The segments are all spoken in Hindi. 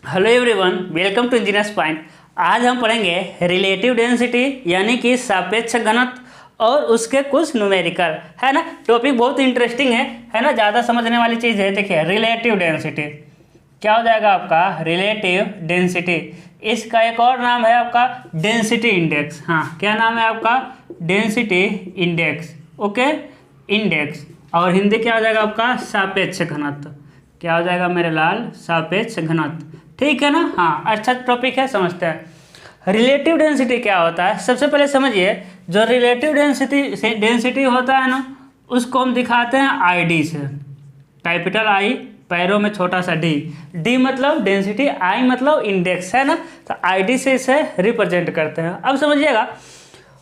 Hello everyone, welcome to engineers point. आज हम पढ़ेंगे रिलेटिव डेंसिटी यानी कि सापेक्ष घनत्व और उसके कुछ न्यूमेरिकल, है ना। टॉपिक बहुत इंटरेस्टिंग है ना। ज़्यादा समझने वाली चीज़ है। देखिए, रिलेटिव डेंसिटी क्या हो जाएगा आपका, रिलेटिव डेंसिटी। इसका एक और नाम है आपका डेंसिटी इंडेक्स। हाँ, क्या नाम है आपका, डेंसिटी इंडेक्स। Okay, index. और हिंदी क्या हो जाएगा आपका, सापेक्ष घनत्व। क्या हो जाएगा मेरे लाल, सापेक्ष घनत्व। ठीक है ना। हाँ, अच्छा टॉपिक है, समझते हैं। रिलेटिव डेंसिटी क्या होता है। सबसे पहले समझिए, जो रिलेटिव डेंसिटी होता है ना, उसको हम दिखाते हैं ID से। कैपिटल I, पैरों में छोटा सा D मतलब डेंसिटी, I मतलब इंडेक्स, है ना। तो ID से इसे रिप्रेजेंट करते हैं। अब समझिएगा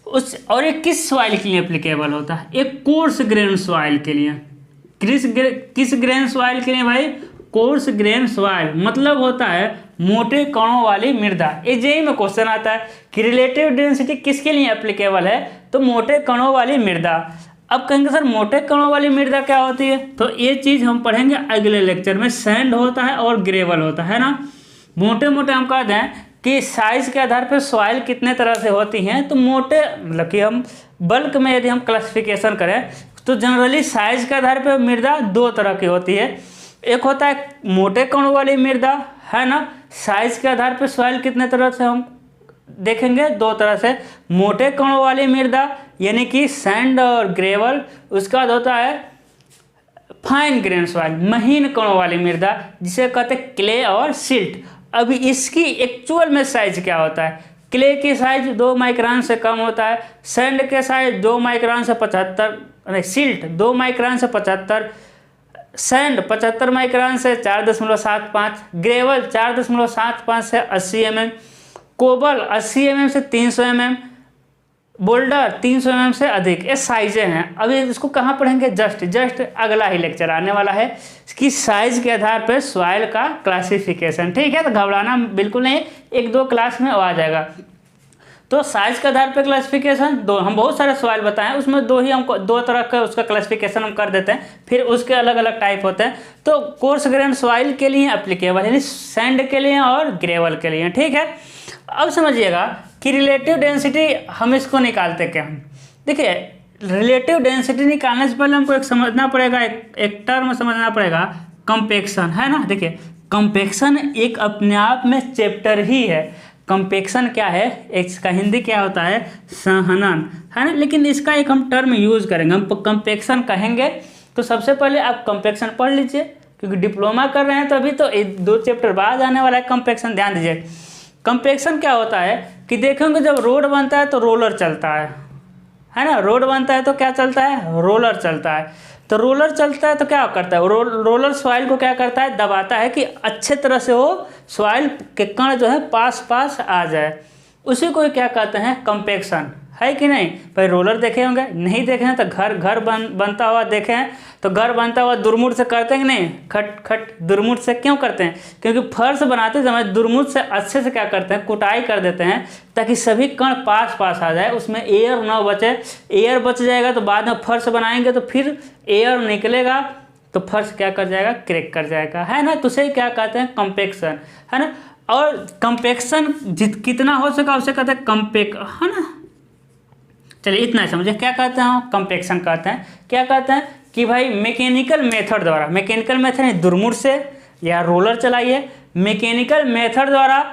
और ये किस सॉइल के लिए एप्लीकेबल होता है, एक कोर्स ग्रेन सॉइल के लिए। किस ग्रेन सॉइल के लिए भाई, कोर्स ग्रेन सॉइल मतलब होता है मोटे कणों वाली मृदा। जेईई में क्वेश्चन आता है कि रिलेटिव डेंसिटी किसके लिए एप्लीकेबल है, तो मोटे कणों वाली मृदा। अब कहेंगे सर मोटे कणों वाली मृदा क्या होती है, तो ये चीज़ हम पढ़ेंगे अगले लेक्चर में। सैंड होता है और ग्रेवल होता है ना। मोटे मोटे हम कहते हैं कि साइज के आधार पर सॉइल कितने तरह से होती हैं, तो मोटे मतलब कि हम बल्क में यदि हम क्लासिफिकेशन करें तो जनरली साइज के आधार पर मृदा दो तरह की होती है। एक होता है मोटे कणों वाली मृदा, है ना। साइज के आधार पर सॉइल कितने तरह से हम देखेंगे, दो तरह से। मोटे कणों वाली मृदा यानी कि सैंड और ग्रेवल। उसके बाद होता है फाइन ग्रेन सॉइल, महीन कणों वाली मृदा, जिसे कहते हैं क्ले और सिल्ट। अभी इसकी एक्चुअल में साइज क्या होता है, क्ले की साइज 2 माइक्रोन से कम होता है, सैंड के साइज 2 माइक्रोन से 75, सिल्ट 2 माइक्रोन से 75, सैंड 75 माइक्रोन से 4.75, ग्रेवल 4.75 से 80 mm, कोबल 80 mm से 300 mm, बोल्डर 300 mm से अधिक। ये साइजें हैं। अभी इसको कहाँ पढ़ेंगे, जस्ट अगला ही लेक्चर आने वाला है कि साइज के आधार पर सॉइल का क्लासिफिकेशन। ठीक है, तो घबराना बिल्कुल नहीं, 1-2 क्लास में आ जाएगा। तो साइज के आधार पर क्लासिफिकेशन दो, हम बहुत सारे सॉइल बताएं, उसमें दो तरह का उसका क्लासिफिकेशन हम कर देते हैं, फिर उसके अलग अलग टाइप होते हैं। तो कोर्स ग्रेन सॉइल के लिए एप्लीकेबल, यानी सैंड के लिए और ग्रेवल के लिए। ठीक है, अब समझिएगा कि रिलेटिव डेंसिटी हम इसको निकालते क्या हैं। देखिए, रिलेटिव डेंसिटी निकालने से पहले हमको एक समझना पड़ेगा, एक टर्म समझना पड़ेगा, कंपेक्शन, है ना। देखिए, कंपेक्शन एक अपने आप में चैप्टर ही है। कंपेक्शन क्या है, इसका हिंदी क्या होता है, संहनन, है ना। लेकिन इसका एक हम टर्म यूज करेंगे, हम कंपेक्शन कहेंगे। तो सबसे पहले आप कंपेक्शन पढ़ लीजिए, क्योंकि डिप्लोमा कर रहे हैं तो अभी तो 2 चैप्टर बाद आने वाला है कंपेक्शन। ध्यान दीजिए, कंपेक्शन क्या होता है कि देखेंगे जब रोड बनता है तो रोलर चलता है ना। रोड बनता है तो क्या चलता है, रोलर चलता है। तो रोलर चलता है तो क्या करता है, रोलर सॉइल को क्या करता है, दबाता है कि अच्छे तरह से वो सॉइल के कण जो है पास आ जाए। उसी को क्या कहते हैं, कंपेक्शन, है कि नहीं। भाई रोलर देखे होंगे, नहीं देखे हैं तो घर बनता हुआ देखे हैं, तो घर बनता हुआ दुरमुट से करते हैं कि नहीं, खट खट दुरमुट से क्यों करते हैं, क्योंकि फर्श बनाते समय दुरमुट से अच्छे से क्या करते हैं, कुटाई कर देते हैं, ताकि सभी कण पास आ जाए, उसमें एयर ना बचे। एयर बच जाएगा तो बाद में फर्श बनाएंगे तो फिर एयर निकलेगा तो फर्श क्या कर जाएगा, क्रैक कर जाएगा, है ना। तो उसे क्या कहते हैं, कंपेक्शन, है ना। और कंपेक्शन कितना हो सका उसे कहते हैं कंपेक्ट, है ना। चलिए इतना समझे क्या कहते हैं, कंपेक्शन कहते हैं। क्या कहते हैं कि भाई मैकेनिकल मेथड द्वारा, मैकेनिकल मेथड नहीं, दुरमुट से या रोलर चलाइए, मैकेनिकल मेथड द्वारा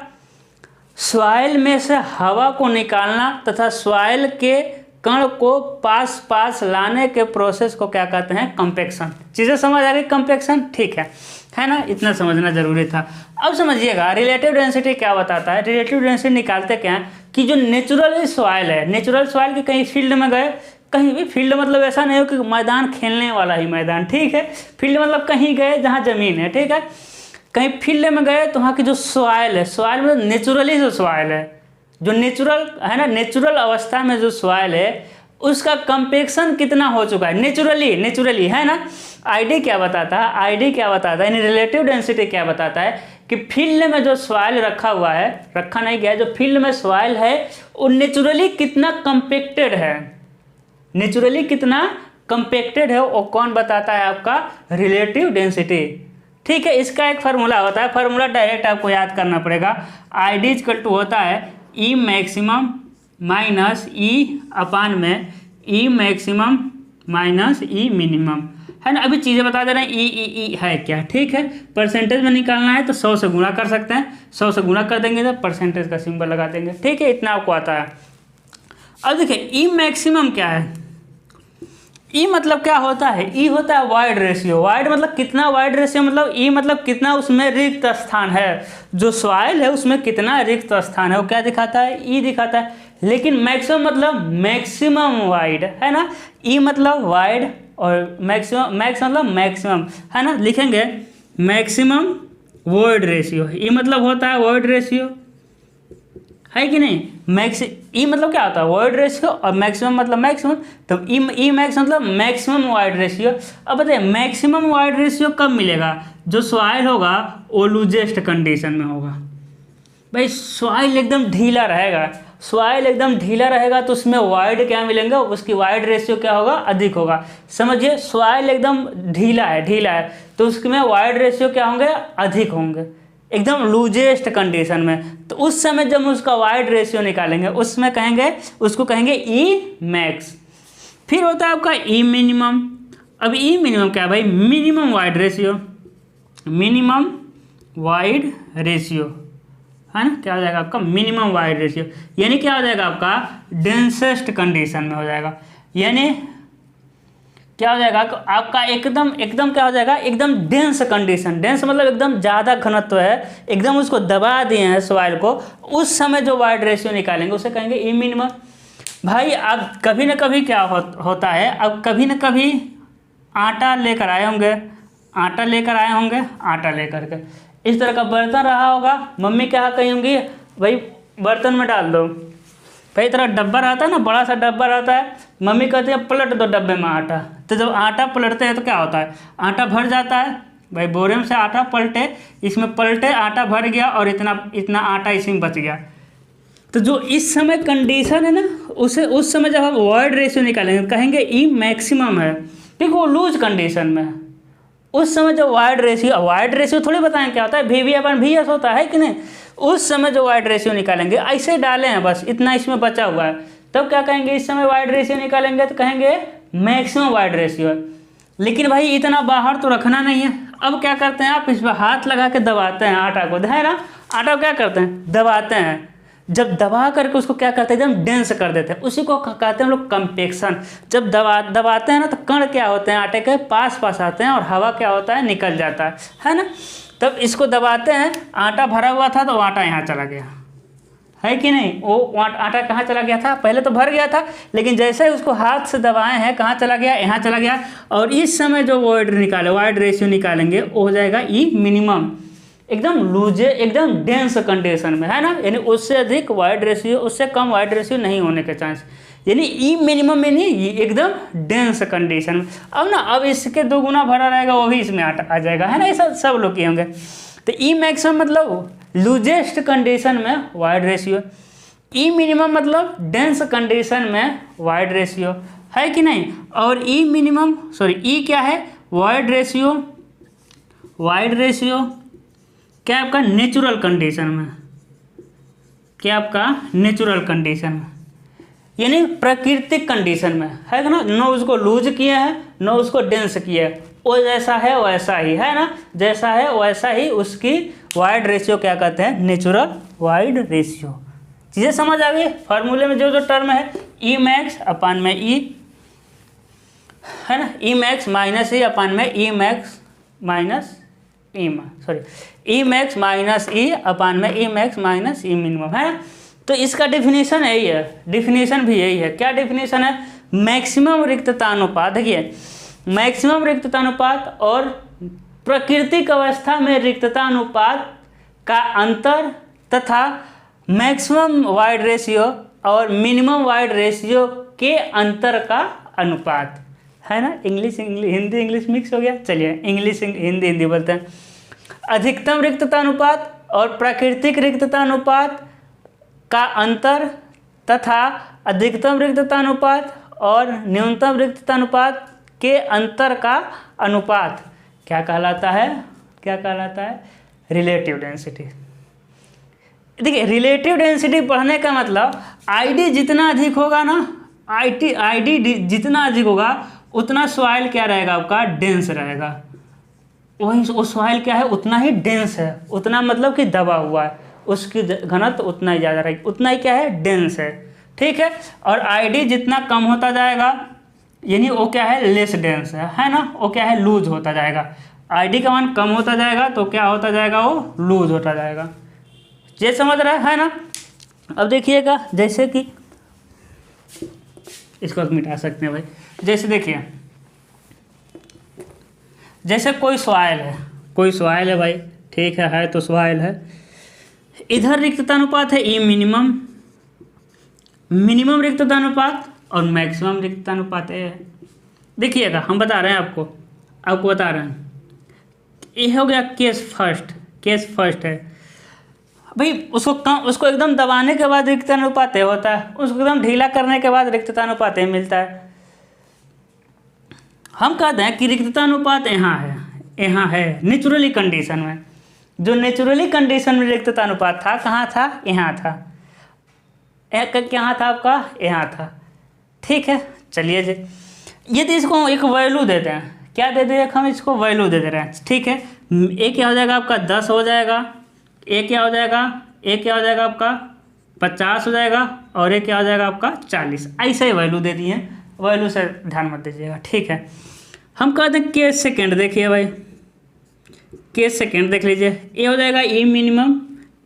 सॉइल में से हवा को निकालना तथा सॉइल के कण को पास लाने के प्रोसेस को क्या कहते हैं, कंपेक्शन। चीज़ें समझ आ गई, कंपेक्शन, ठीक है ना। इतना समझना जरूरी था। अब समझिएगा रिलेटिव डेंसिटी क्या बताता है। रिलेटिव डेंसिटी निकालते क्या है कि जो नेचुरल सॉइल है, नेचुरल सॉइल के कहीं फील्ड में गए, कहीं भी फील्ड मतलब ऐसा नहीं हो कि मैदान खेलने वाला ही मैदान, ठीक है। फील्ड मतलब कहीं गए जहाँ ज़मीन है, ठीक है। कहीं फील्ड में गए तो वहाँ की जो सॉइल है, सॉइल में नेचुरली जो सॉइल है, जो नेचुरल है ना, नेचुरल अवस्था में जो सॉइल है उसका कंपेक्शन कितना हो चुका है, नेचुरली, है ना। ID क्या बताता है, ID क्या बताता है, यानी रिलेटिव डेंसिटी क्या बताता है कि फील्ड में जो सॉइल रखा हुआ है, रखा नहीं गया, जो फील्ड में सॉइल है वो नेचुरली कितना कंपेक्टेड है, नेचुरली कितना कंपेक्टेड है, वो कौन बताता है, आपका रिलेटिव डेंसिटी। ठीक है, इसका एक फार्मूला होता है, फार्मूला डायरेक्ट आपको याद करना पड़ेगा। आई डी = होता है ई मैक्सिमम माइनस ई अपान में E maximum minus E minimum, है ना। अभी चीज़ें बता दे रहे हैं ई है क्या, ठीक है। परसेंटेज में निकालना है तो 100 से गुणा कर सकते हैं, 100 से गुणा कर देंगे तो परसेंटेज का सिंबल लगा देंगे, ठीक है। इतना आपको आता है। अब देखिए ई मैक्सिमम क्या है, ई मतलब क्या होता है, ई होता है वाइड रेशियो। वाइड मतलब कितना, वाइड रेशियो मतलब ई मतलब कितना उसमें रिक्त स्थान है, जो सॉइल है उसमें कितना रिक्त स्थान है, वो क्या दिखाता है, ई दिखाता है। लेकिन मैक्सिमम मतलब मैक्सिमम वाइड, है ना। ई मतलब वाइड और मैक्सिमम, मैक्स मतलब मैक्सिमम, है ना। लिखेंगे मैक्सिमम वॉइड रेशियो, ई मतलब होता है वॉइड रेशियो, है कि नहीं। ई मतलब क्या होता है वॉइड रेशियो, और मैक्सिमम मतलब मैक्सिमम, तो ई मैक्स मतलब मैक्सिमम वाइड रेशियो। अब बताइए मैक्सिमम वाइड रेशियो कब मिलेगा, जो सॉइल होगा वो लूजेस्ट कंडीशन में होगा। भाई सॉइल एकदम ढीला रहेगा, सॉइल एकदम ढीला रहेगा तो उसमें वाइड क्या मिलेंगे, उसकी वाइड रेशियो क्या होगा, अधिक होगा। समझिए सॉइल एकदम ढीला है तो उसमें वाइड रेशियो क्या होंगे, अधिक होंगे, एकदम लूजेस्ट कंडीशन में। तो उस समय जब हम उसका वाइड रेशियो निकालेंगे उसमें कहेंगे, उसको कहेंगे ई मैक्स। फिर होता है आपका ई मिनिमम। अब ई मिनिमम क्या है भाई, minimum void ratio, minimum void ratio, है ना। क्या हो जाएगा आपका मिनिमम वाइड रेशियो, यानी क्या हो जाएगा आपका डेंसेस्ट कंडीशन में हो जाएगा, यानी क्या हो जाएगा आपका एकदम क्या हो जाएगा, एकदम डेंस कंडीशन। डेंस मतलब एकदम ज़्यादा घनत्व है, एकदम उसको दबा दिए हैं सॉइल को, उस समय जो वाइड रेशियो निकालेंगे उसे कहेंगे ई मिनिमम। भाई अब कभी ना कभी क्या होता है, अब कभी ना कभी आटा लेकर आए होंगे, आटा लेकर के इस तरह का बर्तन रहा होगा, मम्मी क्या कही होंगी, भाई बर्तन में डाल दो। भाई तरह डब्बा रहता है ना, बड़ा सा डब्बा रहता है, मम्मी कहती है पलट दो डब्बे में आटा। तो जब आटा पलटते हैं तो क्या होता है, आटा भर जाता है। भाई बोरे में से आटा पलटे, इसमें पलटे आटा भर गया और इतना आटा इसी में बच गया। तो जो इस समय कंडीशन है ना, उसे उस समय जब हम वाइड रेशियो निकालेंगे कहेंगे ई मैक्सिमम है, ठीक, वो लूज कंडीशन में। उस समय जो वाइड रेशियो थोड़ी बताएं क्या होता है, VV/VS होता है कि नहीं। उस समय जो वाइड रेशियो निकालेंगे, ऐसे डाले हैं बस इतना इसमें बचा हुआ है, तब क्या कहेंगे, इस समय वाइड रेशियो निकालेंगे तो कहेंगे मैक्सिमम वाइड रेशियो है। लेकिन भाई इतना बाहर तो रखना नहीं है। अब क्या करते हैं आप, इस पर हाथ लगा के दबाते हैं आटा को, है ना। आटा को क्या करते हैं, दबाते हैं। जब दबा करके उसको क्या करते हैं, एकदम डेंस कर देते हैं, उसी को कहते हैं हम लोग कंपेक्शन। जब दबाते हैं ना तो कण क्या होते हैं आटे के पास आते हैं और हवा क्या होता है, निकल जाता है ना। तब इसको दबाते हैं, आटा भरा हुआ था तो आटा यहाँ चला गया, है कि नहीं। वो आटा कहाँ चला गया था, पहले तो भर गया था, लेकिन जैसे ही उसको हाथ से दबाए हैं कहाँ चला गया, यहाँ चला गया। और इस समय जो वाइड रेशियो निकालेंगे वो हो जाएगा ई मिनिमम, एकदम लूजे, एकदम डेंस कंडीशन में, है ना। यानी उससे अधिक वाइड रेशियो, उससे कम वाइड रेशियो नहीं होने के चांस, यानी ई मिनिमम में नहीं, एकदम डेंस कंडीशन में। अब इसके 2 गुना भरा रहेगा वो भी इसमें आ जाएगा, है ना। ये सब लोग किए होंगे। तो ई मैक्सिमम मतलब लूजेस्ट कंडीशन में वाइड रेशियो, ई मिनिमम मतलब डेंस कंडीशन में वाइड रेशियो, है कि नहीं। और ई क्या है, वाइड रेशियो क्या आपका नेचुरल कंडीशन में, क्या आपका नेचुरल कंडीशन में, यानी प्राकृतिक कंडीशन में, है ना। न उसको लूज किए हैं न उसको डेंस किए हैं, वो जैसा है वैसा ही, है ना, जैसा है वैसा ही उसकी वाइड रेशियो क्या कहते हैं, नेचुरल वाइड रेशियो। चीज़ें समझ आ गई। फार्मूले में जो टर्म है ई मैक्स अपान में ई, है ना, E max minus E upon में E max minus E max minus E upon में E max minus E minimum, है ना। तो इसका डिफिनीशन यही है, डिफिनीशन भी यही है। क्या डिफिनीशन है, मैक्सिमम रिक्तता अनुपात। देखिए मैक्सिमम रिक्तता अनुपात और प्राकृतिक अवस्था में रिक्तता अनुपात का अंतर तथा मैक्सिमम वाइड रेशियो और मिनिमम वाइड रेशियो के अंतर का अनुपात, है ना। हिंदी इंग्लिश मिक्स हो गया, चलिए इंग्लिश हिंदी बोलते हैं। अधिकतम रिक्तता अनुपात और प्राकृतिक रिक्तता अनुपात का अंतर तथा अधिकतम रिक्तता अनुपात और न्यूनतम रिक्तता अनुपात के अंतर का अनुपात क्या कहलाता है, क्या कहलाता है? Relative density. देखिए रिलेटिव डेंसिटी पढ़ने का मतलब आईडी जितना अधिक होगा ना, आईडी जितना अधिक होगा उतना सॉइल क्या रहेगा आपका? डेंस रहेगा। वही वो सॉइल क्या है? उतना ही डेंस है, उतना मतलब कि दबा हुआ है, उसकी घनत्व उतना ही ज़्यादा रहेगी, उतना ही क्या है? डेंस है। ठीक है। और आईडी जितना कम होता जाएगा यानी वो क्या है? लेस डेंस है ना, वो क्या है? लूज होता जाएगा। आईडी का मान कम होता जाएगा तो क्या होता जाएगा? वो लूज होता जाएगा। ये समझ रहा है ना? अब देखिएगा, जैसे कि इसको मिटा सकते हैं भाई। जैसे देखिए, जैसे कोई सॉइल है भाई, ठीक है तो सॉइल है, इधर रिक्तता अनुपात है ई मिनिमम रिक्तता अनुपात और मैक्सिमम रिक्तता अनुपात है। देखिएगा हम बता रहे हैं आपको बता रहे हैं, ये हो गया केस फर्स्ट है भाई। उसको एकदम दबाने के बाद रिक्तता अनुपात होता है, उसको एकदम ढीला करने के बाद रिक्तता अनुपात मिलता है। हम कहते हैं कि रिक्तता अनुपात यहाँ है नेचुरली कंडीशन में। जो नेचुरली कंडीशन में रिक्तता अनुपात था कहाँ था? यहाँ था। कहाँ था आपका? यहाँ था। ठीक है। चलिए जी, यदि इसको एक वैल्यू देते हैं, क्या दे दे? हम इसको वैल्यू दे रहे हैं। ठीक है। ए क्या हो जाएगा आपका? 10 हो जाएगा। ए क्या हो जाएगा? आपका 50 हो जाएगा। और ए क्या हो जाएगा आपका? 40। ऐसे ही वैल्यू दे दिए, वैल्यू से ध्यान मत दीजिएगा। ठीक है। हम कहते हैं केस सेकेंड। देखिए भाई, केस सेकेंड देख लीजिए। ए हो जाएगा ई मिनिमम।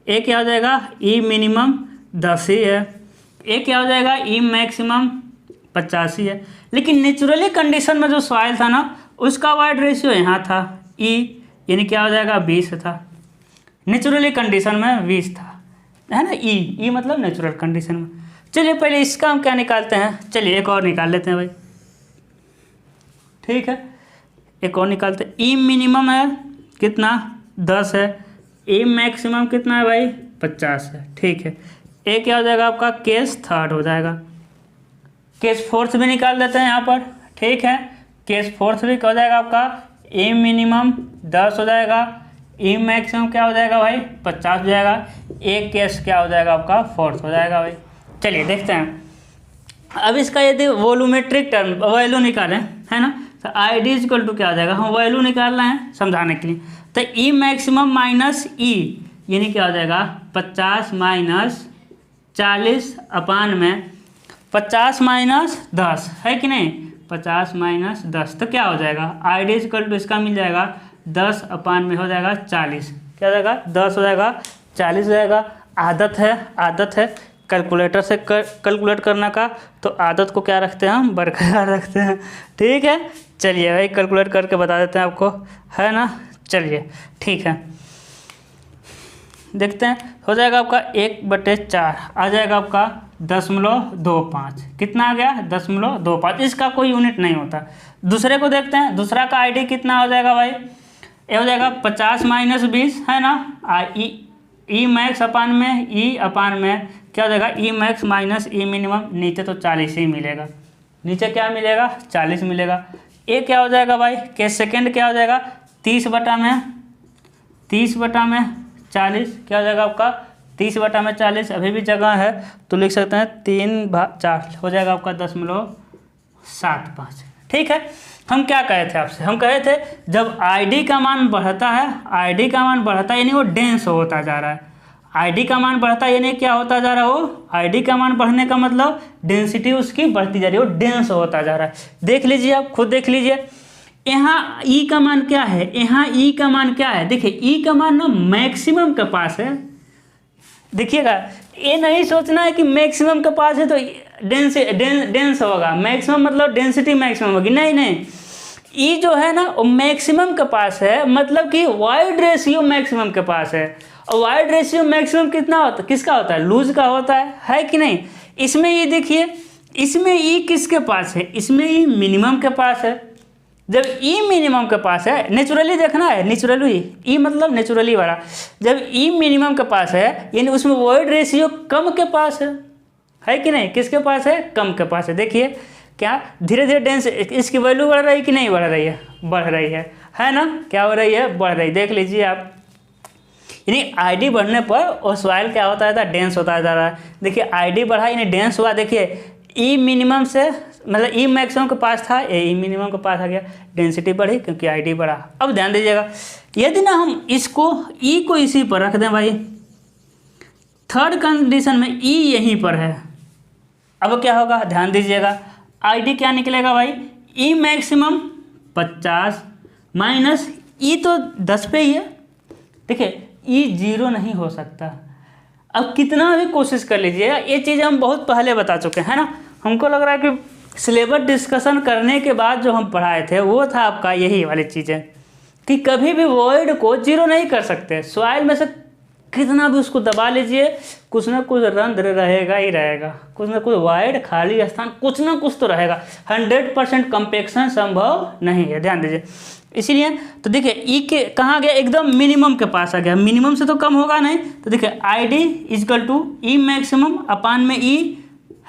ए क्या हो जाएगा? ई मिनिमम 10 ही है। ए क्या हो जाएगा? ई मैक्सिमम 50 ही है। लेकिन नेचुरली कंडीशन में जो सॉइल था ना, उसका वाइड रेशियो यहाँ था ई, यानी क्या हो जाएगा? 20 था। नेचुरली कंडीशन में 20 था, है ना? ई मतलब नेचुरल कंडीशन में। चलिए पहले इसका हम क्या निकालते हैं? चलिए एक और निकाल लेते हैं भाई। ठीक है, एक और निकालते हैं। ई मिनिमम है कितना? 10 है। ए मैक्सिमम कितना है भाई? 50 है। ठीक है। ए क्या हो जाएगा आपका? केस थर्ड हो जाएगा। केस फोर्थ भी निकाल देते हैं यहाँ पर। ठीक है। केस फोर्थ भी क्या हो जाएगा आपका? ए मिनिमम 10 हो जाएगा। ई मैक्सिमम क्या हो जाएगा भाई? 50 हो जाएगा। ए केस क्या हो जाएगा आपका? फोर्थ हो जाएगा भाई। चलिए देखते हैं। अब इसका यदि वॉल्यूमेट्रिक टर्म वैल्यू निकालें, है ना, तो आई डी इक्वल टू क्या हो जाएगा? हम वैल्यू निकाल रहे हैं समझाने के लिए। तो ई मैक्सिमम माइनस ई यानी क्या हो जाएगा? 50 माइनस 40 अपान में 50 माइनस 10 है कि नहीं? 50 माइनस 10 तो क्या हो जाएगा? आई डी इक्वल टू इसका मिल जाएगा 10 अपान में हो जाएगा 40। क्या हो जाएगा? 10 हो जाएगा, 40 हो जाएगा। आदत है कैलकुलेटर से कैलकुलेट करने का, तो आदत को क्या रखते हैं? हम बरकरार रखते हैं। ठीक है। चलिए भाई कैलकुलेट करके बता देते हैं आपको, है ना। चलिए ठीक है, देखते हैं। हो जाएगा आपका 1/4 आ जाएगा आपका 0.25। कितना आ गया? 0.25। इसका कोई यूनिट नहीं होता। दूसरे को देखते हैं। दूसरा का आईडी कितना हो जाएगा भाई? ये हो जाएगा 50 माइनस 20, है ना। ई मैक्स अपान में ई अपान में क्या हो जाएगा? E max minus E minimum. नीचे तो 40 ही मिलेगा, नीचे क्या मिलेगा? 40 मिलेगा। ए क्या हो जाएगा भाई? केस सेकेंड क्या हो जाएगा? 30/40 क्या हो जाएगा आपका? 30/40। अभी भी जगह है तो लिख सकते हैं 3/4 हो जाएगा आपका 10.75। ठीक है। हम क्या कहे थे आपसे? हम कहे थे जब आईडी का मान बढ़ता है, यानी वो डेंस होता जा रहा है। आईडी का मान बढ़ता है यानी क्या होता जा रहा है? वो आईडी का मान बढ़ने का मतलब डेंसिटी उसकी बढ़ती जा रही है, वो डेंस होता जा रहा है। देख लीजिए, आप खुद देख लीजिए। यहाँ ई का मान क्या है? देखिए ई का मान ना मैक्सिमम के पास है। देखिएगा, ये नहीं सोचना है कि मैक्सिमम के पास है तो डेंस होगा। मैक्सिमम मतलब डेंसिटी मैक्सिमम होगी, नहीं। ई जो है ना वो मैक्सिमम के पास है, मतलब कि वाइड रेशियो मैक्सिमम के पास है। और वाइड रेशियो मैक्सिमम कितना होता है? किसका होता है? लूज का होता है कि नहीं? इसमें ये देखिए, इसमें ई किसके पास है? इसमें ई मिनिमम के पास है। जब ई मिनिमम के पास है, नेचुरली देखना है, नेचुरली ई मतलब नेचुरली वाला। जब ई मिनिमम के पास है यानी उसमें वाइड रेशियो कम के पास है कि नहीं? किसके पास है? कम के पास है। देखिए क्या धीरे धीरे डेंस इसकी वैल्यू बढ़ रही है कि नहीं बढ़ रही है? बढ़ रही है। है ना, क्या हो रही है, बढ़ रही। देख लीजिए आप, यानी आईडी बढ़ने पर वो सॉइल क्या होता है, डेंस होता जा रहा है। देखिए आईडी बढ़ा यानी डेंस हुआ। देखिए ई मिनिमम से मतलब ई मैक्सिमम के पास था, ये ई मिनिमम के पास आ गया, डेंसिटी बढ़ी क्योंकि आईडी बढ़ा। अब ध्यान दीजिएगा, यदि ना हम इसको ई को इसी पर रख दें भाई, थर्ड कंडीशन में ई यहीं पर है, अब क्या होगा, ध्यान दीजिएगा, आईडी क्या निकलेगा भाई, ई मैक्सिमम 50 माइनस ई तो 10 पे ही है। देखिए ई 0 नहीं हो सकता। अब कितना भी कोशिश कर लीजिएगा, ये चीज़ हम बहुत पहले बता चुके हैं ना। हमको लग रहा है कि सिलेबस डिस्कशन करने के बाद जो हम पढ़ाए थे वो था आपका यही वाली चीज़ें, कि कभी भी वॉइड को 0 नहीं कर सकते। सॉइल में से कितना भी उसको दबा लीजिए, कुछ ना कुछ रंध्र रहेगा ही रहेगा, कुछ ना कुछ वॉइड खाली स्थान कुछ ना कुछ तो रहेगा। 100% कंपैक्शन संभव नहीं है, ध्यान दीजिए। इसीलिए तो देखिए ई के कहाँ गया, एकदम मिनिमम के पास आ गया, मिनिमम से तो कम होगा नहीं। तो देखिए I D is equal to E maximum upon में ई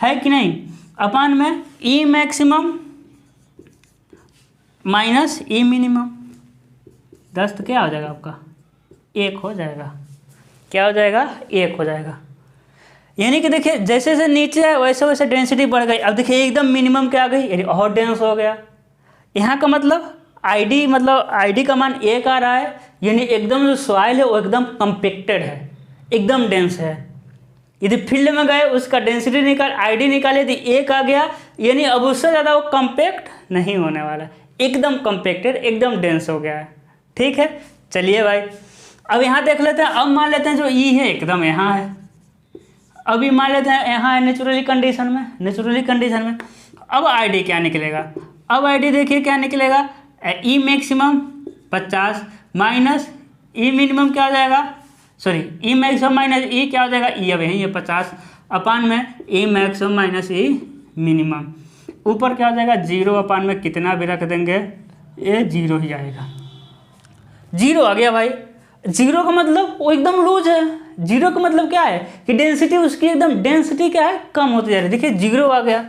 है कि नहीं, अपान में E maximum minus E minimum, 10 तो क्या हो जाएगा आपका, 1 हो जाएगा। क्या हो जाएगा, 1 हो जाएगा। यानी कि देखिए जैसे जैसे नीचे है वैसे वैसे डेंसिटी बढ़ गई। अब देखिए एकदम मिनिमम क्या आ गई, यानी और डेंस हो गया। यहाँ का मतलब आईडी का मान 1 आ रहा है, यानी एकदम जो सॉइल है वो एकदम कंपेक्टेड है, एकदम डेंस है। यदि फील्ड में गए उसका डेंसिटी निकाल, आईडी निकाले तो 1 आ गया, यानी अब उससे ज़्यादा वो कंपेक्ट नहीं होने वाला, एकदम कंपेक्टेड, एकदम डेंस हो गया है। ठीक है, चलिए भाई अब यहाँ देख लेते हैं। अब मान लेते हैं जो ई है एकदम यहाँ है, अभी मान लेते हैं यहाँ है नेचुरली कंडीशन में। अब आईडी क्या निकलेगा, अब आईडी देखिए क्या निकलेगा, ई मैक्सिमम 50 माइनस ई मिनिमम क्या हो जाएगा, सॉरी ई मैक्सिमम माइनस ई क्या हो जाएगा, ई अब यही है 50 अपान में E maximum minus E minimum, ऊपर क्या हो जाएगा 0 अपान में कितना भी रख देंगे ये 0 ही आएगा। 0 आ गया भाई। 0 का मतलब वो एकदम लूज है। 0 का मतलब क्या है कि डेंसिटी उसकी एकदम डेंसिटी क्या है, कम होती जा रही है। देखिए 0 आ गया,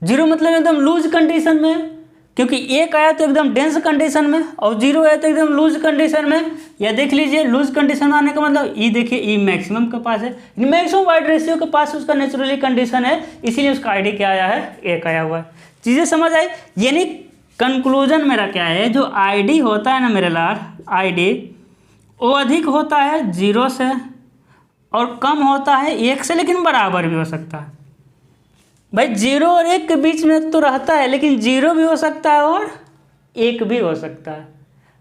0 मतलब एकदम लूज कंडीशन में, क्योंकि 1 आया तो एकदम डेंस कंडीशन में और 0 आया तो एकदम लूज कंडीशन में। या देख लीजिए लूज कंडीशन आने का मतलब ई देखिए ई मैक्सिमम के पास है, मैक्सिमम वाइड रेशियो के पास उसका नेचुरली कंडीशन है, इसीलिए उसका आईडी क्या आया है, 1 आया हुआ है। चीज़ें समझ आई। यानी कंक्लूजन मेरा क्या है, जो आईडी होता है ना मेरे लाल, आईडी वो अधिक होता है 0 से और कम होता है 1 से, लेकिन बराबर भी हो सकता है। भाई 0 और 1 के बीच में तो रहता है, लेकिन 0 भी हो सकता है और 1 भी हो सकता है,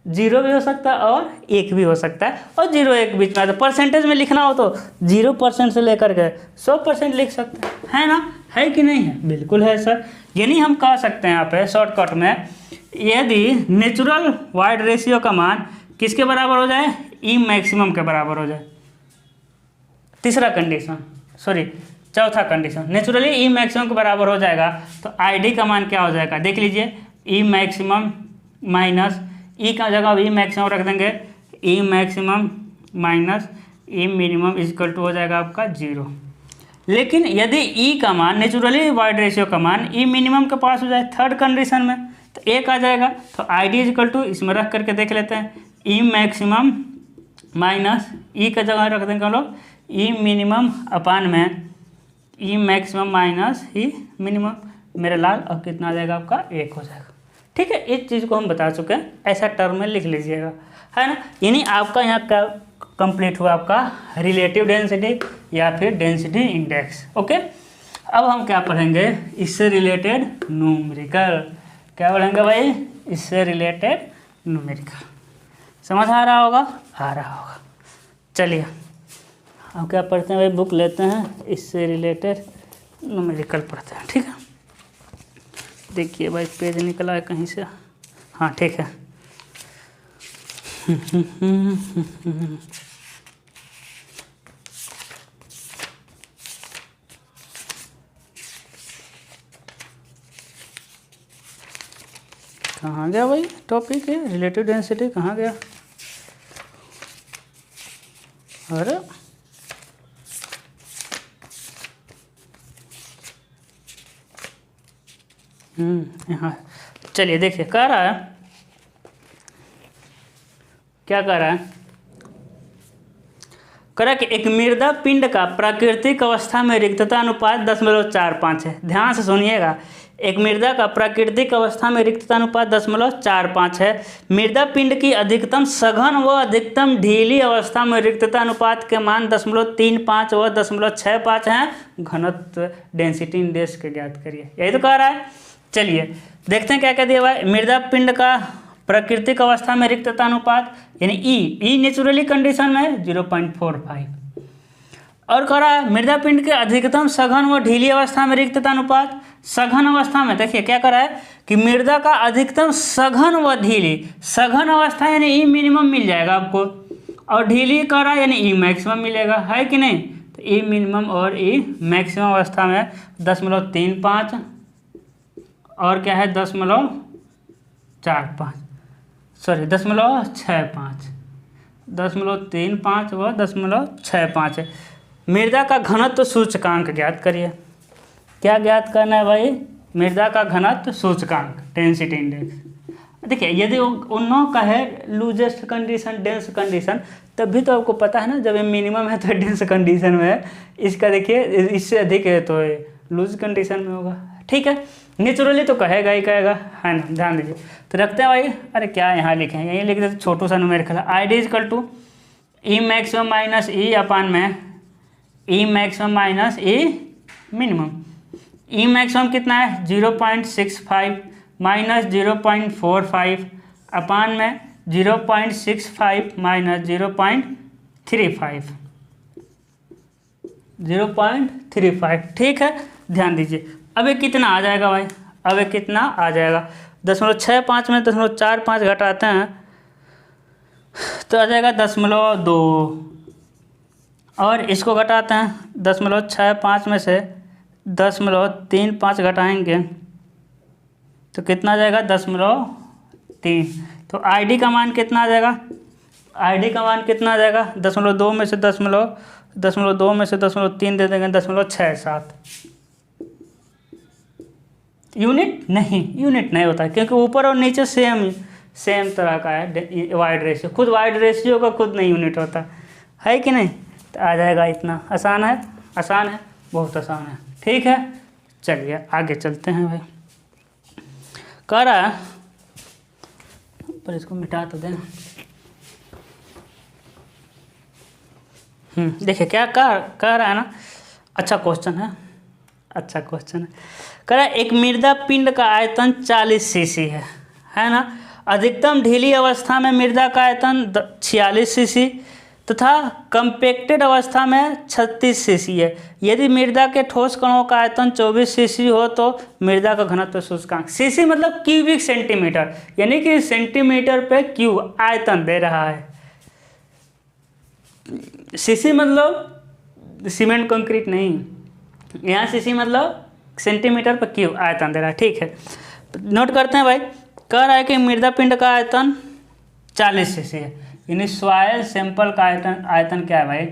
0 भी हो सकता है और 1 भी हो सकता है, और 0 1 के बीच में। तो परसेंटेज में लिखना हो तो 0% से लेकर के 100% लिख सकते हैं ना, है कि नहीं है, बिल्कुल है सर। यानी हम कह सकते हैं यहाँ पे शॉर्टकट में, यदि नेचुरल वाइड रेशियो का मान किसके बराबर हो जाए, ई मैक्सिमम के बराबर हो जाए, तीसरा कंडीशन, सॉरी चौथा कंडीशन, नेचुरली ई मैक्सिमम के बराबर हो जाएगा, तो आईडी का मान क्या हो जाएगा, देख लीजिए ई मैक्सिमम माइनस ई का जगह ई मैक्सिमम रख देंगे, E maximum minus E minimum equal to हो जाएगा आपका 0। लेकिन यदि ई का मान नेचुरली वाइड रेशियो का मान ई मिनिमम के पास हो जाए थर्ड कंडीशन में, तो 1 आ जाएगा। तो आईडी इक्वल टू इसमें रख करके देख लेते हैं, ई मैक्सिमम माइनस ई का जगह रख देंगे हम लोग ई मिनिमम अपान में E maximum minus E minimum, मेरे लाल अब कितना आ जाएगा आपका 1 हो जाएगा। ठीक है, इस चीज़ को हम बता चुके हैं, ऐसा टर्म में लिख लीजिएगा, है ना। यानी आपका यहाँ का कंप्लीट हुआ आपका रिलेटिव डेंसिटी या फिर डेंसिटी इंडेक्स। ओके, अब हम क्या पढ़ेंगे, इससे रिलेटेड न्यूमेरिकल। क्या पढ़ेंगे भाई, इससे रिलेटेड न्यूमेरिकल। समझ आ रहा होगा, आ रहा होगा। चलिए हम क्या पढ़ते हैं भाई, बुक लेते हैं, इससे रिलेटेड न्यूमेरिकल पढ़ते हैं। ठीक है, देखिए भाई पेज निकला है कहीं से, हाँ ठीक है। कहाँ गया भाई टॉपिक है, रिलेटिव डेंसिटी कहाँ गया, अरे यहाँ। चलिए देखिए कह रहा है क्या कह रहा है, कह रहा है कि एक मृदा पिंड का प्राकृतिक अवस्था में रिक्तता अनुपात 10.45 है। ध्यान से सुनिएगा, एक मृदा का प्राकृतिक अवस्था में रिक्तता अनुपात 10.45 है। मृदा पिंड की अधिकतम सघन व अधिकतम ढीली अवस्था में रिक्तता अनुपात के मान 0.35 व 0.65 हैं। घनत्व डेंसिटी इंडेक्स के ज्ञात करिए, यही तो कह रहा है। चलिए देखते हैं क्या क्या दिया हुआ है। मृदा पिंड का प्राकृतिक अवस्था में रिक्तता अनुपात यानी ई नेचुरली कंडीशन में 0.45 और कह रहा है मृदा पिंड के अधिकतम सघन व ढीली अवस्था में रिक्तता अनुपात। सघन अवस्था में देखिए क्या कर रहा है कि मृदा का अधिकतम सघन व ढीली, सघन अवस्था यानी ई मिनिमम मिल जाएगा आपको, और ढीली कर रहा है यानी ई मैक्सिमम मिलेगा, है कि नहीं। तो ई मिनिमम और ई मैक्सिमम अवस्था में 10.35 और क्या है 10.45 सॉरी 10.65 10.35 व 10.65 है। मृदा का घनत्व सूचकांक ज्ञात करिए। क्या ज्ञात करना है भाई, मृदा का घनत्व सूचकांक डेंसिटी इंडेक्स। देखिए यदि उनों का है लूजेस्ट कंडीशन डेंस कंडीशन, तभी तो आपको पता है ना, जब ये मिनिमम है तो डेंस कंडीशन में है, इसका देखिए इससे अधिक है तो लूज कंडीशन में होगा, ठीक है। नेचुरली तो कहेगा ही कहेगा, है ना, ध्यान दीजिए। तो रखते हैं भाई, अरे क्या यहाँ लिखे हैं, यहीं लिख देते छोटू सा numerical I D equal to E maximum minus E upon में E maximum minus E minimum. E maximum कितना है 0.65 माइनस 0.45 अपान में 0.65 माइनस 0.35, ठीक है। ध्यान दीजिए अब ये कितना आ जाएगा भाई, अब ये कितना आ जाएगा 0.65 में 0.45 घटाते हैं तो आ जाएगा 0.2 और इसको घटाते हैं 0.65 में से 0.35 घटाएंगे तो कितना आ जाएगा 10.3। तो आईडी का मान कितना आ जाएगा, आईडी का मान कितना आ जाएगा 0.2 में से 0.2 में से 0.3 दे देंगे 0.67 यूनिट नहीं होता है, क्योंकि ऊपर और नीचे सेम तरह का है वाइड रेशियो, खुद वाइड रेशियो का खुद नहीं यूनिट होता है कि नहीं। तो आ जाएगा इतना, आसान है बहुत आसान है, ठीक है। चलिए आगे चलते हैं भाई। कह रहा है पर इसको मिटा तो दें। देखिए क्या कह रहा है ना, अच्छा क्वेश्चन है। कह रहा है एक मृदा पिंड का आयतन 40 सीसी है ना। अधिकतम ढीली अवस्था में मृदा का आयतन 46 सीसी तथा कंपैक्टेड अवस्था में 36 सीसी है। यदि मृदा के ठोस कणों का आयतन 24 सीसी हो तो मृदा का घनत्व सूचकांक, सीसी मतलब क्यूबिक सेंटीमीटर, यानी कि सेंटीमीटर पे क्यूब आयतन दे रहा है। सीसी मतलब सीमेंट कंक्रीट नहीं, यहाँ सीसी मतलब सेंटीमीटर पर क्यूब आयतन दे रहा है, ठीक है। नोट करते हैं भाई। कह रहा है कि मृदा पिंड का आयतन 40 सीसी है, यानी सॉइल सैंपल का आयतन क्या है भाई,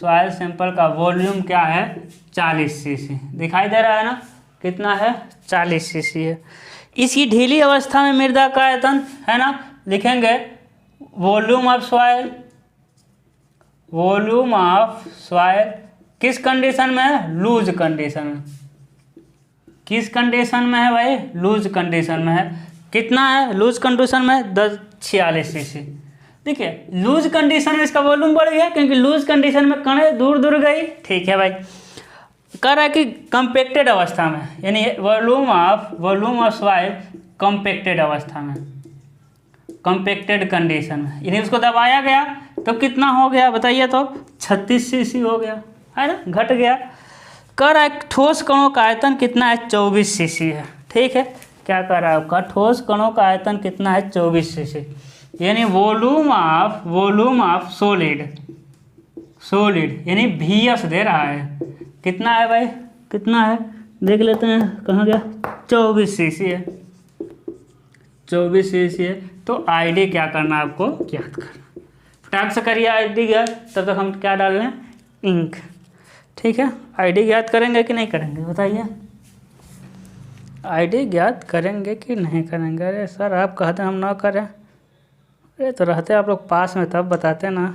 सॉइल सैंपल का वॉल्यूम क्या है 40 सीसी, दिखाई दे रहा है ना, कितना है 40 सीसी है। इसकी ढीली अवस्था में मृदा का आयतन है ना, लिखेंगे वॉल्यूम ऑफ सॉइल किस कंडीशन में है, लूज कंडीशन में। किस कंडीशन में है भाई, लूज कंडीशन में है। कितना है लूज कंडीशन में 46 सीसी। देखिए लूज कंडीशन में इसका वॉल्यूम बढ़ गया, क्योंकि लूज कंडीशन में कणें दूर गई, ठीक है भाई। कह रहा है कि कंपैक्टेड अवस्था में, यानी वॉल्यूम ऑफ सॉइल कंपैक्टेड अवस्था में, कंपैक्टेड कंडीशन में, यानी उसको दबाया गया तो कितना हो गया बताइए, तो 36 सीसी हो गया, है ना, घट गया। कह रहा है ठोस कणों का आयतन कितना है 24 सीसी है, ठीक है। क्या कह रहा है आपका, ठोस कणों का आयतन कितना है 24 सीसी, यानी वॉल्यूम ऑफ सॉलिड यानी VS दे रहा है। कितना है भाई, कितना है देख लेते हैं, कहाँ गया, 24 सीसी है, 24 सीसी है। तो आईडी क्या करना है आपको ज्ञात करना, फटाक से करिए आईडी ज्ञात, तब तक हम क्या डाल रहे हैं इंक, ठीक है। आईडी ज्ञात करेंगे कि नहीं करेंगे बताइए, आईडी ज्ञात करेंगे कि नहीं करेंगे। अरे सर आप कहते हैं हम ना करें, अरे तो रहते आप लोग पास में तब बताते ना,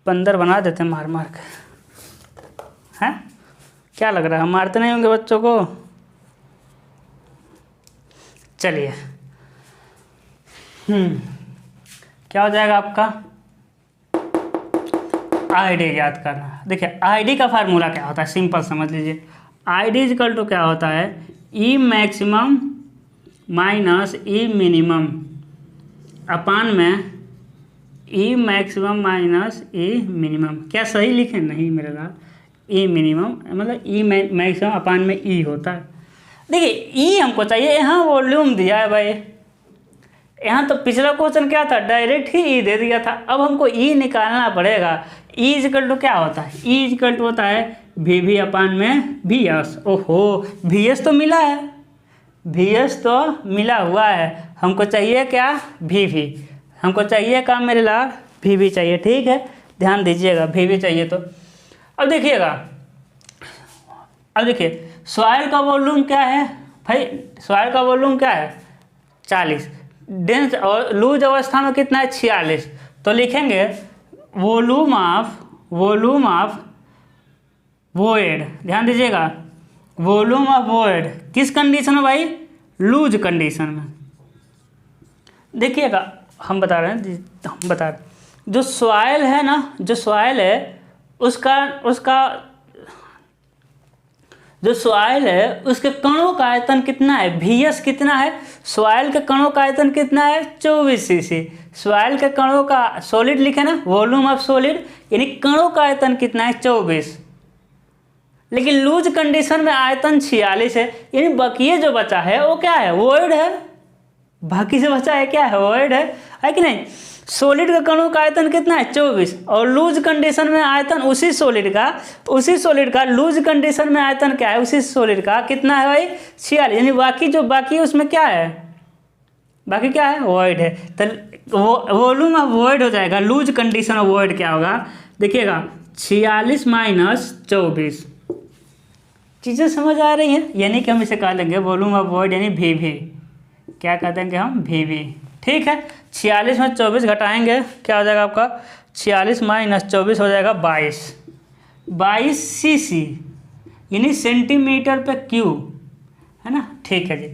बंदर बना देते मार मार के। हैं क्या लग रहा है हम मारते नहीं होंगे बच्चों को? चलिए क्या हो जाएगा आपका? आईडी याद करना। देखिए आईडी का फार्मूला क्या होता है, सिंपल समझ लीजिए। आईडी इक्वल टू क्या होता है, ई मैक्सिमम माइनस ई मिनिमम अपान में E maximum minus E minimum. क्या सही लिखे? नहीं मेरे लाल, ई मिनिमम मतलब ई मैक्सिमम अपान में ई होता है। देखिए ई हमको चाहिए, यहाँ वॉल्यूम दिया है भाई, यहाँ तो पिछला क्वेश्चन क्या था, डायरेक्ट ही ई दे दिया था। अब हमको ई निकालना पड़ेगा। ई इक्वल टू क्या होता है, ई इक्वल टू होता है वी वी अपान में वी एस। ओहो वी एस तो मिला है, वी एस तो मिला हुआ है, हमको चाहिए क्या, वी वी। हमको चाहिए क्या मेरे लाल, वी वी चाहिए। ठीक है ध्यान दीजिएगा, वी वी चाहिए। तो अब देखिएगा, अब देखिए सॉइल का वॉल्यूम क्या है भाई, सॉइल का वॉल्यूम क्या है 40, डेंस और लूज अवस्था में कितना है 46। तो लिखेंगे वॉल्यूम ऑफ वॉइड। ध्यान दीजिएगा वॉल्यूम ऑफ वॉइड किस कंडीशन में भाई, लूज कंडीशन में। देखिएगा हम बता रहे हैं जो सॉइल है ना, जो सॉइल है जो सॉइल है उसके कणों का आयतन कितना है, वीएस कितना है, सॉइल के कणों का आयतन कितना है 24 सीसी। सॉइल के कणों का, सॉलिड लिखे ना, वॉल्यूम ऑफ सॉलिड यानी कणों का आयतन कितना है 24, लेकिन लूज कंडीशन में आयतन 46 है, यानी बाकी जो बचा है वो क्या है, वॉइड है। बाकी से बचा है क्या है, वॉइड है कि नहीं। सॉलिड का कणों का आयतन कितना है 24, और लूज कंडीशन में आयतन उसी सॉलिड का लूज कंडीशन में आयतन क्या है, उसी सॉलिड का कितना है भाई 46, यानी बाकी उसमें क्या है, बाकी क्या है, वॉइड है। तो वॉल्यूम ऑफ वॉइड हो जाएगा, लूज कंडीशन ऑफ वॉइड क्या होगा, देखिएगा 46 माइनस 24। चीज़ें समझ आ रही हैं, यानी कि हम इसे कह लेंगे वॉल्यूम ऑफ वॉइड यानी वी वी। क्या कह देंगे हम, वी वी। ठीक है 46 में 24 घटाएंगे क्या हो जाएगा आपका, 46 माइनस 24 हो जाएगा 22 सीसी, यानी सेंटीमीटर पे क्यूब, है ना। ठीक है जी,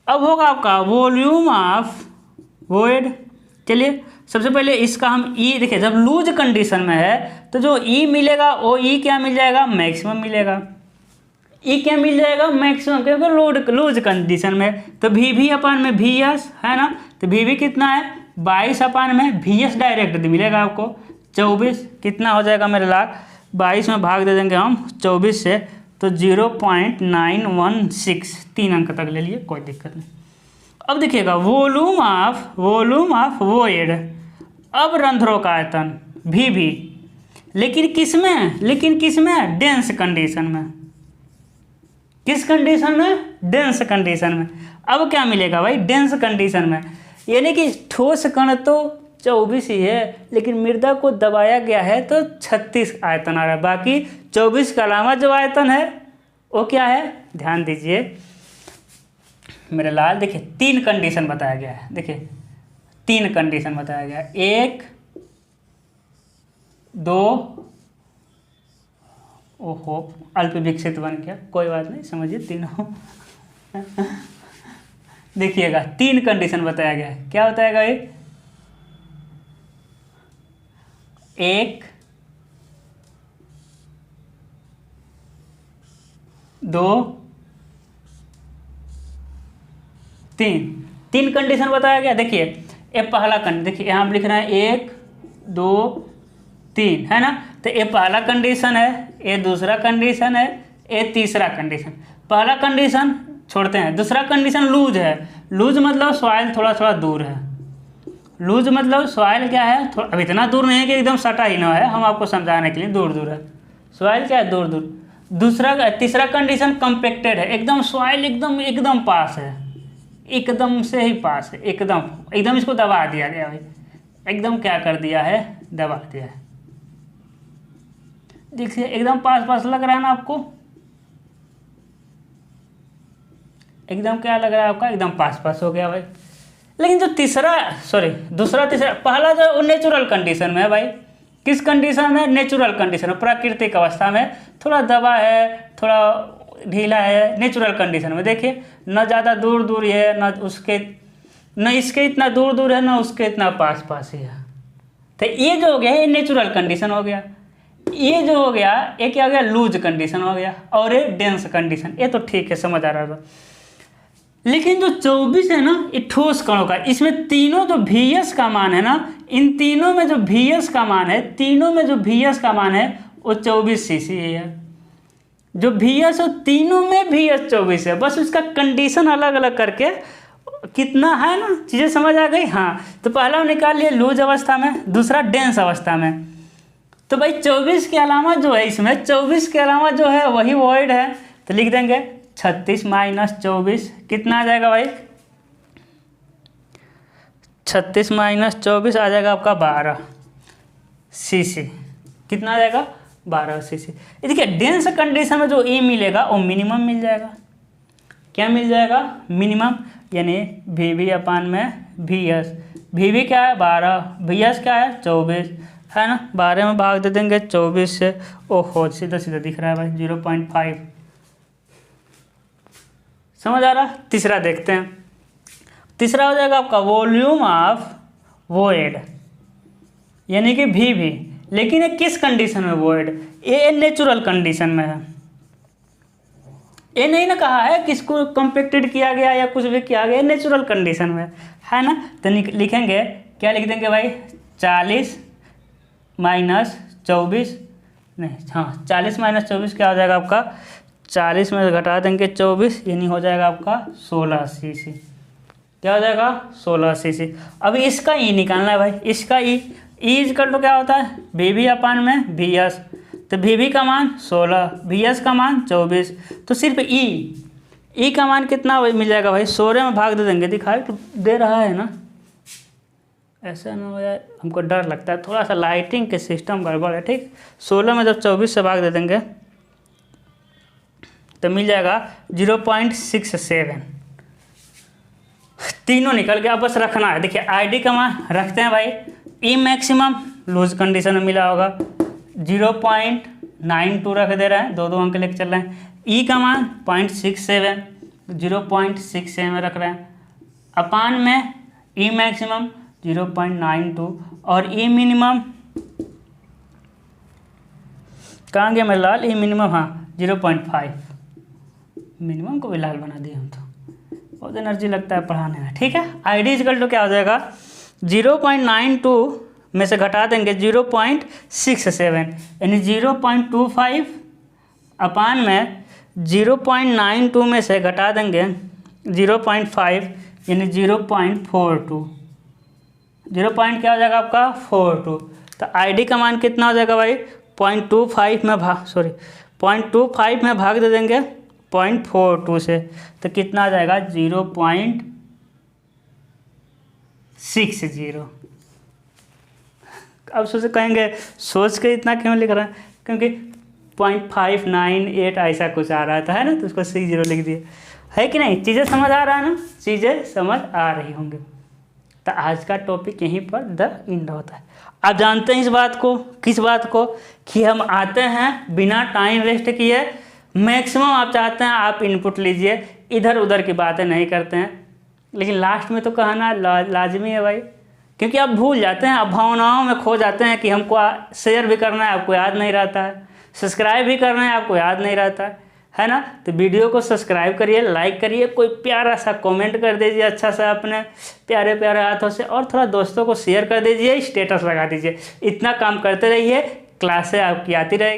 अब होगा आपका वॉल्यूम ऑफ वॉइड। चलिए सबसे पहले इसका हम ई देखिए, जब लूज कंडीशन में है तो जो ई मिलेगा वो ई क्या मिल जाएगा, मैक्सिमम मिलेगा। ई क्या मिल जाएगा, मैक्सिमम, क्योंकि लूज कंडीशन में। तो वी वी अपान में वी एस है ना, तो वी वी कितना है 22 अपान में वी एस डायरेक्ट मिलेगा आपको 24। कितना हो जाएगा मेरे लाल, 22 में भाग दे देंगे हम 24 से, तो 0.916, 3 अंक तक ले लिए कोई दिक्कत नहीं। अब देखिएगा वॉल्यूम ऑफ वॉइड, अब रंध्रों का आयतन वी वी, लेकिन किसमें डेंस कंडीशन में। किस कंडीशन में, डेंस कंडीशन में। अब क्या मिलेगा भाई, डेंस कंडीशन में, यानी कि ठोस कण तो 24 ही है, लेकिन मृदा को दबाया गया है तो 36 आयतन आ रहा है। बाकी 24 के अलावा जो आयतन है वो क्या है, ध्यान दीजिए मेरे लाल। देखिए 3 कंडीशन बताया गया है, देखिए 3 कंडीशन बताया गया है, 1 2, ओहो अल्प विकसित बन गया, कोई बात नहीं, समझिए तीनों। देखिएगा 3 कंडीशन बताया गया है, क्या बताया गया ये, 1 2 3 कंडीशन बताया गया। देखिए ये पहला कंडीशन, देखिए यहाँ लिख रहे हैं 1 2 3 है ना, तो ये पहला कंडीशन है, ये दूसरा कंडीशन है, ये तीसरा कंडीशन। पहला कंडीशन छोड़ते हैं, दूसरा कंडीशन लूज है। लूज मतलब सॉइल थोड़ा दूर है, लूज मतलब सॉइल क्या है, अब इतना दूर नहीं है कि एकदम सटा ही ना है, हम आपको समझाने के लिए दूर है। सॉइल क्या है, दूर। तीसरा कंडीशन कम्पेक्टेड है, एकदम सॉइल एकदम पास है, एकदम से ही पास है, एकदम इसको दबा दिया गया भाई, एकदम क्या कर दिया है, दबा दिया है। देखिए एकदम पास लग रहा है ना आपको, एकदम क्या लग रहा है आपका, एकदम पास हो गया भाई, लेकिन जो दूसरा तीसरा, पहला जो वो नेचुरल कंडीशन में है भाई। किस कंडीशन में? नेचुरल कंडीशन में, प्राकृतिक अवस्था में। थोड़ा दबा है, थोड़ा ढीला है, नेचुरल कंडीशन में। देखिए न ज़्यादा दूर दूर है, न इसके इतना दूर दूर है, न उसके इतना पास पास ही है। तो ये जो हो गया ये नेचुरल कंडीशन हो गया। ये जो हो गया ये क्या हो गया? लूज कंडीशन हो गया। और ये डेंस कंडीशन। ये तो ठीक है, समझ आ रहा था। लेकिन जो 24 है ना, ये ठोस कणों का, इसमें तीनों जो VS का मान है ना, इन तीनों में जो VS का मान है, वो 24 cc है। जो VS हो तीनों में VS 24 है, बस उसका कंडीशन अलग अलग करके कितना है ना, चीज़ें समझ आ गई। हाँ, तो पहला निकाल लिए लूज अवस्था में, दूसरा डेंस अवस्था में। तो भाई 24 के अलावा जो है, इसमें 24 के अलावा जो है वही वॉइड है। तो लिख देंगे 36 माइनस 24 कितना आ जाएगा भाई? 36 माइनस 24 आ जाएगा आपका 12 cc। कितना आ जाएगा? 12 cc। देखिए डेंस कंडीशन में जो E मिलेगा वो मिनिमम मिल जाएगा। क्या मिल जाएगा? मिनिमम, यानी VB अपान में VS। VB क्या है? 12, VS क्या है? 24 है ना। 12 में भाग दे देंगे 24 से। ओहो, सीधा सीधा दिख रहा है भाई, 0.5। समझ आ रहा? तीसरा देखते हैं। तीसरा हो जाएगा आपका वॉल्यूम ऑफ वॉइड, यानी कि VB। लेकिन ये किस कंडीशन में वॉइड? ये नेचुरल कंडीशन में है। ये नहीं ना कहा है किसको कंपेक्टेड किया गया या कुछ भी किया गया, नेचुरल कंडीशन में है ना। तो लिखेंगे, क्या लिख देंगे भाई? 40 माइनस 24, नहीं हाँ 40 माइनस 24 क्या हो जाएगा आपका? 40 में घटा देंगे 24, यानी हो जाएगा आपका 16 cc। क्या हो जाएगा? 16 cc। अभी इसका E निकालना है भाई। इसका E इक्वल टू क्या होता है? VB अपान में VS। तो VB का मान 16, VS का मान 24। तो सिर्फ E का मान कितना मिल जाएगा भाई? 16 में भाग दे देंगे। दिखाई तो दे रहा है ना? ऐसा ना हो यार, हमको डर लगता है, थोड़ा सा लाइटिंग के सिस्टम गड़बड़ है। ठीक, 16 में जब 24 से भाग दे देंगे तो मिल जाएगा 0.67। तीनों निकल गया, बस रखना है। देखिए ID का मान रखते हैं भाई। E मैक्सिमम लूज कंडीशन में मिला होगा 0.92 रख दे रहे हैं, दो अंक लेके चल रहे हैं। E का मान 0.67, 0.67 में रख रहे हैं। अपान में E मैक्सिमम 0.92 और E मिनिमम कहाँ गया मेरा लाल? E मिनिमम हाँ 0.5। मिनिमम को भी लाल बना दिया हम तो, बहुत एनर्जी लगता है पढ़ाने में। ठीक है, ID इक्वल टू क्या हो जाएगा? 0.92 में से घटा देंगे 0.67, यानी 0.25 अपान में 0.92 में से घटा देंगे 0.5, यानी 0.42। 0. क्या हो जाएगा आपका? 42। तो ID का मान कितना हो जाएगा भाई? 0.25 में भाग दे देंगे 0.42 से, तो कितना आ जाएगा? 0.60। अब कहेंगे सोच के इतना क्यों लिख रहा है? क्योंकि 0.598 ऐसा कुछ आ रहा था, है ना, तो उसको 60 लिख दिया, है कि नहीं? चीज़ें समझ आ रहा है ना? चीज़ें समझ आ रही होंगी। तो आज का टॉपिक यहीं पर द एंड होता है। आप जानते हैं इस बात को, किस बात को? कि हम आते हैं बिना टाइम वेस्ट किए। मैक्सिमम आप चाहते हैं आप इनपुट लीजिए, इधर उधर की बातें नहीं करते हैं। लेकिन लास्ट में तो कहना लाजमी है भाई, क्योंकि आप भूल जाते हैं, आप भावनाओं में खो जाते हैं कि हमको शेयर भी करना है, आपको याद नहीं रहता है, सब्सक्राइब भी करना है, आपको याद नहीं रहता है ना। तो वीडियो को सब्सक्राइब करिए, लाइक करिए, कोई प्यारा सा कमेंट कर दीजिए अच्छा सा अपने प्यारे प्यारे हाथों से, और थोड़ा दोस्तों को शेयर कर दीजिए, स्टेटस लगा दीजिए। इतना काम करते रहिए, क्लासें आपकी आती रहेगी।